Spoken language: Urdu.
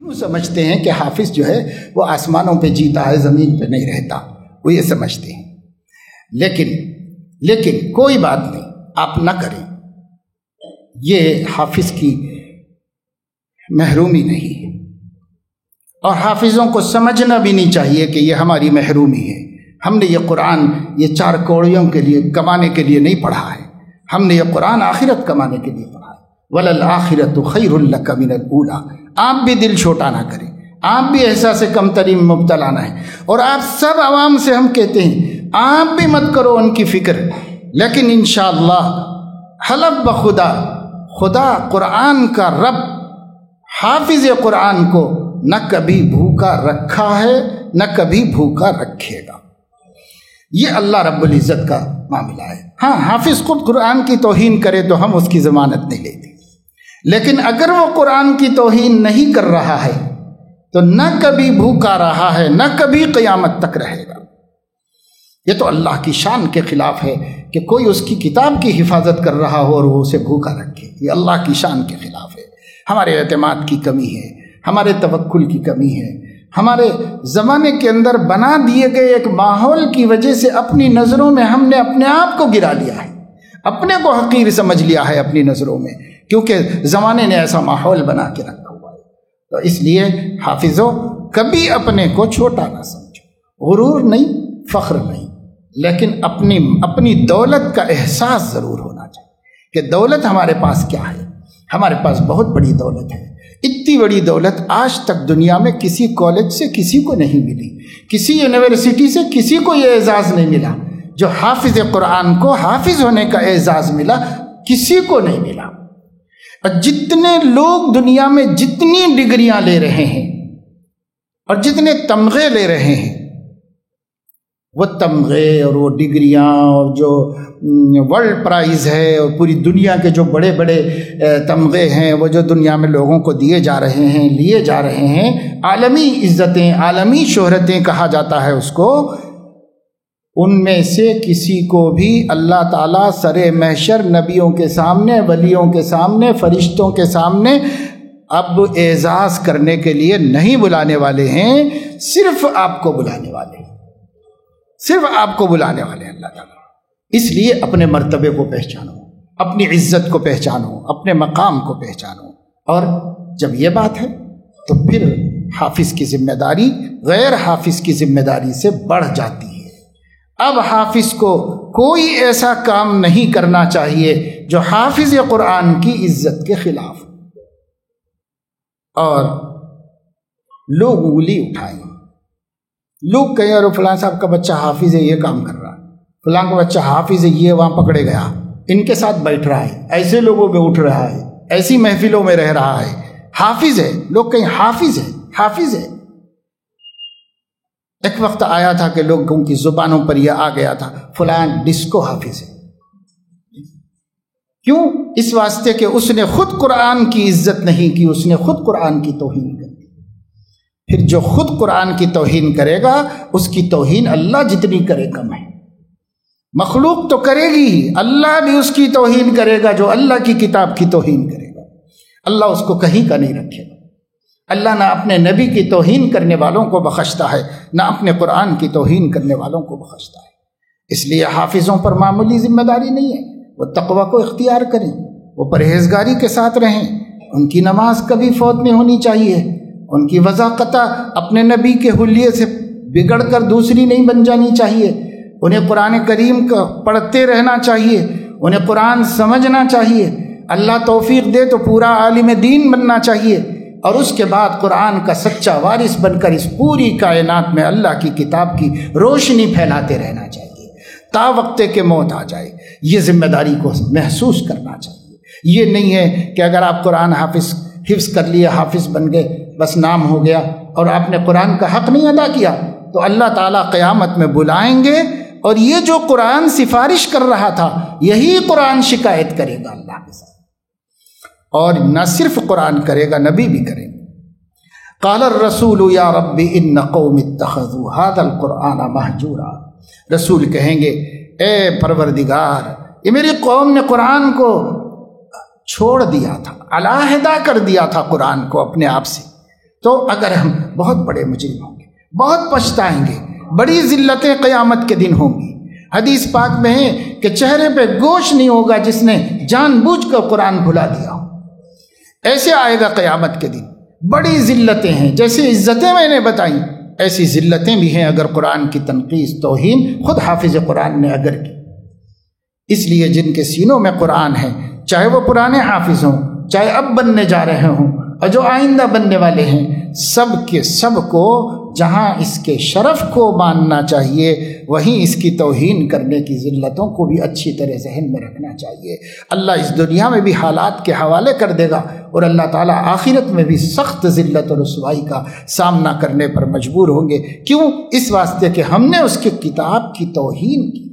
وہ سمجھتے ہیں کہ حافظ جو ہے وہ آسمانوں پہ جیتا ہے، زمین پہ نہیں رہتا، وہ یہ سمجھتے ہیں۔ لیکن کوئی بات نہیں، آپ نہ کریں، یہ حافظ کی محرومی نہیں ہے، اور حافظوں کو سمجھنا بھی نہیں چاہیے کہ یہ ہماری محرومی ہے۔ ہم نے یہ قرآن یہ 4 کوڑیوں کے لیے کمانے کے لیے نہیں پڑھا ہے، ہم نے یہ قرآن آخرت کمانے کے لیے پڑھا ہے۔ وَلَلْآخِرَةُ خَيْرٌ لَكَ مِنَ الْأُولَىٰ۔ آپ بھی دل چھوٹا نہ کریں، آپ بھی احساس کمتری میں مبتلا نہ ہیں، اور آپ سب عوام سے ہم کہتے ہیں آپ بھی مت کرو ان کی فکر، لیکن انشاءاللہ حلف بخدا، خدا قرآن کا رب حافظ قرآن کو نہ کبھی بھوکا رکھا ہے نہ کبھی بھوکا رکھے گا۔ یہ اللہ رب العزت کا معاملہ ہے۔ ہاں، حافظ خود قرآن کی توہین کرے تو ہم اس کی ضمانت نہیں لیتے، لیکن اگر وہ قرآن کی توہین نہیں کر رہا ہے تو نہ کبھی بھوکا رہا ہے نہ کبھی قیامت تک رہے گا۔ یہ تو اللہ کی شان کے خلاف ہے کہ کوئی اس کی کتاب کی حفاظت کر رہا ہو اور وہ اسے بھوکا رکھے، یہ اللہ کی شان کے خلاف ہے۔ ہمارے اعتماد کی کمی ہے، ہمارے توکل کی کمی ہے، ہمارے زمانے کے اندر بنا دیے گئے ایک ماحول کی وجہ سے اپنی نظروں میں ہم نے اپنے آپ کو گرا لیا ہے، اپنے کو حقیر سمجھ لیا ہے اپنی نظروں میں، کیونکہ زمانے نے ایسا ماحول بنا کے رکھا ہوا ہے۔ تو اس لیے حافظوں، کبھی اپنے کو چھوٹا نہ سمجھو، غرور نہیں، فخر نہیں، لیکن اپنی دولت کا احساس ضرور ہونا چاہیے کہ دولت ہمارے پاس کیا ہے۔ ہمارے پاس بہت بڑی دولت ہے، اتنی بڑی دولت آج تک دنیا میں کسی کالج سے کسی کو نہیں ملی، کسی یونیورسٹی سے کسی کو یہ اعزاز نہیں ملا جو حافظ قرآن کو حافظ ہونے کا اعزاز ملا، کسی کو نہیں ملا۔ اور جتنے لوگ دنیا میں جتنی ڈگریاں لے رہے ہیں اور جتنے تمغے لے رہے ہیں، وہ تمغے اور وہ ڈگریاں اور جو ورلڈ پرائز ہے اور پوری دنیا کے جو بڑے بڑے تمغے ہیں وہ جو دنیا میں لوگوں کو دیے جا رہے ہیں، لیے جا رہے ہیں، عالمی عزتیں، عالمی شہرتیں کہا جاتا ہے اس کو، ان میں سے کسی کو بھی اللہ تعالیٰ سر محشر نبیوں کے سامنے، ولیوں کے سامنے، فرشتوں کے سامنے اب اعزاز کرنے کے لیے نہیں بلانے والے ہیں، صرف آپ کو بلانے والے ہیں، صرف آپ کو بلانے والے ہیں اللہ تعالیٰ۔ اس لیے اپنے مرتبے کو پہچانو، اپنی عزت کو پہچانو، اپنے مقام کو پہچانو، اور جب یہ بات ہے تو پھر حافظ کی ذمہ داری غیر حافظ کی ذمہ داری سے بڑھ جاتی ہے۔ اب حافظ کو کوئی ایسا کام نہیں کرنا چاہیے جو حافظ قرآن کی عزت کے خلاف، اور لوگ انگلی اٹھائیں، لوگ کہیں اور فلاں صاحب کا بچہ حافظ ہے، یہ کام کر رہا ہے، فلاں کا بچہ حافظ ہے، یہ وہاں پکڑے گیا، ان کے ساتھ بیٹھ رہا ہے، ایسے لوگوں میں اٹھ رہا ہے، ایسی محفلوں میں رہ رہا ہے، حافظ ہے، لوگ کہیں حافظ ہے، حافظ ہے۔ ایک وقت آیا تھا کہ لوگوں کی زبانوں پر یہ آ گیا تھا فلاں ڈسکو حافظ ہے۔ کیوں؟ اس واسطے کہ اس نے خود قرآن کی عزت نہیں کی، اس نے خود قرآن کی توہین کر دی۔ پھر جو خود قرآن کی توہین کرے گا اس کی توہین اللہ جتنی کرے کم ہے۔ مخلوق تو کرے گی ہی، اللہ بھی اس کی توہین کرے گا جو اللہ کی کتاب کی توہین کرے گا، اللہ اس کو کہیں کا نہیں رکھے گا۔ اللہ نہ اپنے نبی کی توہین کرنے والوں کو بخشتا ہے، نہ اپنے قرآن کی توہین کرنے والوں کو بخشتا ہے۔ اس لیے حافظوں پر معمولی ذمہ داری نہیں ہے، وہ تقوی کو اختیار کریں، وہ پرہیزگاری کے ساتھ رہیں، ان کی نماز کبھی فوت نہیں ہونی چاہیے، ان کی وضاحت اپنے نبی کے حلیے سے بگڑ کر دوسری نہیں بن جانی چاہیے، انہیں قرآن کریم کا پڑھتے رہنا چاہیے، انہیں قرآن سمجھنا چاہیے، اللہ توفیق دے تو پورا عالم دین بننا چاہیے، اور اس کے بعد قرآن کا سچا وارث بن کر اس پوری کائنات میں اللہ کی کتاب کی روشنی پھیلاتے رہنا چاہیے تا وقت کہ موت آ جائے۔ یہ ذمہ داری کو محسوس کرنا چاہیے۔ یہ نہیں ہے کہ اگر آپ قرآن حفظ کر لیے، حافظ بن گئے، بس نام ہو گیا اور آپ نے قرآن کا حق نہیں ادا کیا، تو اللہ تعالیٰ قیامت میں بلائیں گے اور یہ جو قرآن سفارش کر رہا تھا یہی قرآن شکایت کرے گا اللہ کے ساتھ، اور نہ صرف قرآن کرے گا، نبی بھی کرے گا۔ قال الرسول یا رب ان قوم اتخذوا هذا القرآن مہجورا، رسول کہیں گے اے پروردگار، یہ میری قوم نے قرآن کو چھوڑ دیا تھا، علیحدہ کر دیا تھا قرآن کو اپنے آپ سے، تو اگر ہم بہت بڑے مجرم ہوں گے، بہت پچھتائیں گے، بڑی ذلتیں قیامت کے دن ہوں گی۔ حدیث پاک میں ہے کہ چہرے پہ گوشت نہیں ہوگا جس نے جان بوجھ کر قرآن بھلا دیا ہو۔ ایسے آئے گا قیامت کے دن، بڑی ذلتیں ہیں، جیسی عزتیں میں نے بتائیں ایسی ذلتیں بھی ہیں اگر قرآن کی تنقیص توہین خود حافظ قرآن نے اگر کی۔ اس لیے جن کے سینوں میں قرآن ہے، چاہے وہ پرانے حافظ ہوں، چاہے اب بننے جا رہے ہوں اور جو آئندہ بننے والے ہیں، سب کے سب کو جہاں اس کے شرف کو ماننا چاہیے وہیں اس کی توہین کرنے کی ذلتوں کو بھی اچھی طرح ذہن میں رکھنا چاہیے۔ اللہ اس دنیا میں بھی حالات کے حوالے کر دے گا اور اللہ تعالیٰ آخرت میں بھی سخت ذلت اور رسوائی کا سامنا کرنے پر مجبور ہوں گے۔ کیوں؟ اس واسطے کہ ہم نے اس کی کتاب کی توہین کی۔